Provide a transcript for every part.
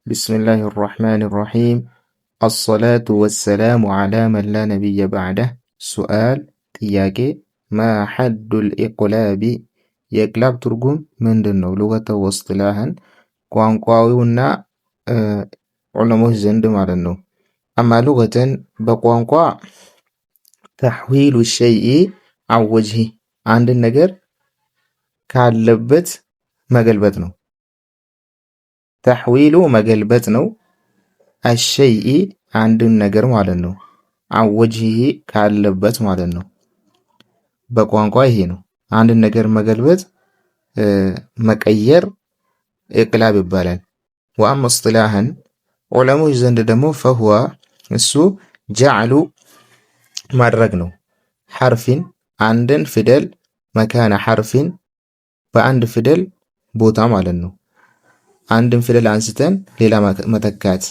بسم الله الرحمن الرحيم. الصلاة والسلام على من لا نبي بعده. سؤال تياكي ما حد الإقلاب؟ የቅላብ ትርጉም ምንድን ነው? ሉገተ ወስጥላህን ቋንቋዊውና ዑለሞች ዘንድ ማለት ነው። አማ ሉገተን በቋንቋ ተሕዊሉ ሸይኢ አወጅሂ አንድን ነገር ካለበት መገልበጥ ነው። ተሕዊሉ መገልበጥ ነው። አሸይኢ አንድን ነገር ማለት ነው። አወጅሂ ካለበት ማለት ነው። በቋንቋ ይሄ ነው። አንድን ነገር መገልበጥ መቀየር ኢቅላብ ይባላል። ወአማ እስጢላህን ዑለሞች ዘንድ ደግሞ ፈሁወ እሱ ጀዕሉ ማድረግ ነው። ሐርፊን አንድን ፊደል መካነ ሐርፊን በአንድ ፊደል ቦታ ማለት ነው። አንድን ፊደል አንስተን ሌላ መተካት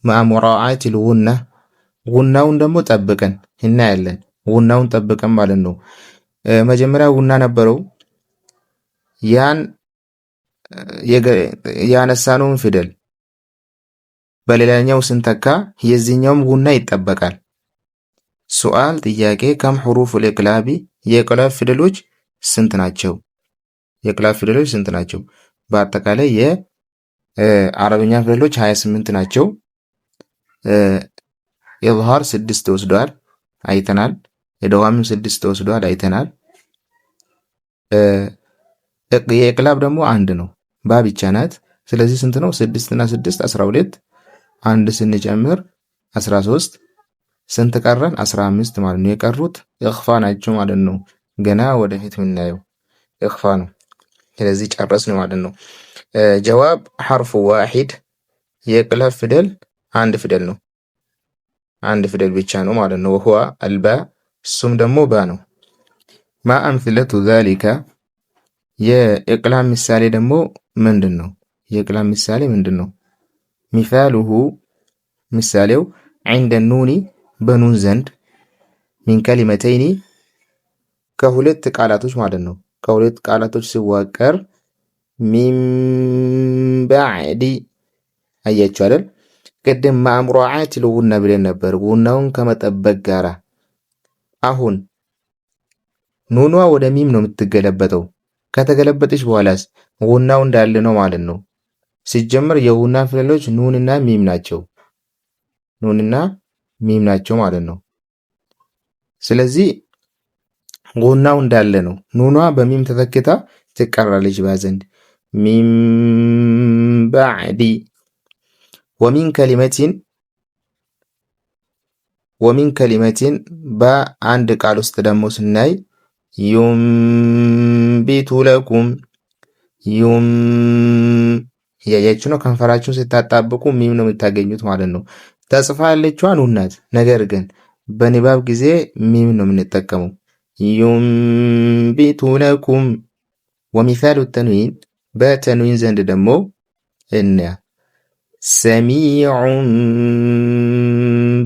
መዓ ሙራዓቲል ጉና ጉናውን ደግሞ ጠብቀን እናያለን። ጉናውን ጠብቀን ማለት ነው። መጀመሪያ ጉና ነበረው። ያን ያነሳነውን ፊደል በሌላኛው ስንተካ የዚህኛውም ጉና ይጠበቃል። ሱአል ጥያቄ ከም ሑሩፉል ኢቅላቢ የኢቅላብ ፊደሎች ስንት ናቸው? የኢቅላብ ፊደሎች ስንት ናቸው? በአጠቃላይ የአረብኛ ፊደሎች 28 ናቸው። ኢዝሃር 6 ወስደዋል አይተናል። ኢድጋምም 6 ወስደዋል አይተናል። የኢቅላብ ደግሞ አንድ ነው፣ ባ ብቻ ናት። ስለዚህ ስንት ነው? 6 እና 6 12፣ አንድ ስንጨምር 13 ስንት ቀረን? 15 ማለት ነው። የቀሩት ኢኽፋ ናቸው ማለት ነው። ገና ወደፊት የምናየው ኢኽፋ ነው። ስለዚህ ጨረስን ማለት ነው። ጀዋብ ሐርፉ ዋሂድ የኢቅላብ ፊደል አንድ ፊደል ነው። አንድ ፊደል ብቻ ነው ማለት ነው። ወሁወ አልባ እሱም ደግሞ ባ ነው። ማ አምሲለቱ ዛሊከ የኢቅላብ ምሳሌ ደግሞ ምንድን ነው? የኢቅላብ ምሳሌ ምንድን ነው? ሚሳሉሁ ምሳሌው ዐንደ ኑኒ በኑን ዘንድ ሚን ከሊመተይኒ ከሁለት ቃላቶች ማለት ነው። ከሁለት ቃላቶች ሲዋቀር ሚን ባዕዲ አያችሁ አይደል? ቅድም መዓ ሙራዓቲል ጉና ብለን ነበር፣ ጉናውን ከመጠበቅ ጋራ። አሁን ኑኗ ወደ ሚም ነው የምትገለበጠው። ከተገለበጠች በኋላስ ጉናው እንዳለ ነው ማለት ነው። ሲጀመር የጉና ፊደሎች ኑንና ሚም ናቸው። ኑንና ሚም ናቸው ማለት ነው። ስለዚህ ጉናው እንዳለ ነው። ኑኗ በሚም ተተክታ ትቀራለች ባዘንድ ሚን ባዕዲ ወሚን ከሊመቲን በአንድ ቃል ውስጥ ደግሞ ስናይ ዩንቢቱ ለኩም እያያችሁ ነው። ከንፈራችሁን ስታጣብቁ ሚም ነው የምታገኙት ማለት ነው። ተጽፋ ያለችዋ ኑን ናት። ነገር ግን በንባብ ጊዜ ሚም ነው የምንጠቀመው። ዩንቢቱ ለኩም ወሚሳሉ ተንዊን በተንዊን ዘንድ ደግሞ እንያ ሰሚዑን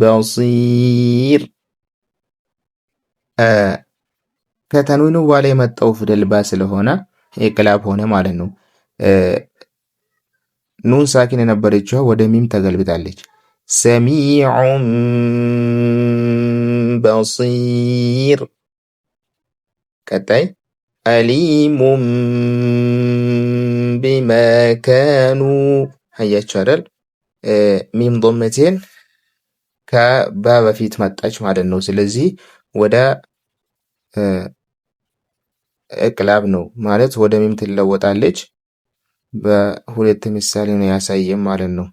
በሲር ከተንዊኑ በኋላ የመጣው ፊደል ባ ስለሆነ ኢቅላብ ሆነ ማለት ነው። ኑን ሳኪን የነበረችው ወደ ሚም ተገልብጣለች። ሰሚዑን በሲር። ቀጣይ አሊሙን ቢማ ካኑ አያችሁ አይደል? ሚም ዶመቴን ከባ በፊት መጣች ማለት ነው። ስለዚህ ወደ ኢቅላብ ነው ማለት ወደ ሚም ትለወጣለች። በሁለት ምሳሌ ነው ያሳየም ማለት ነው።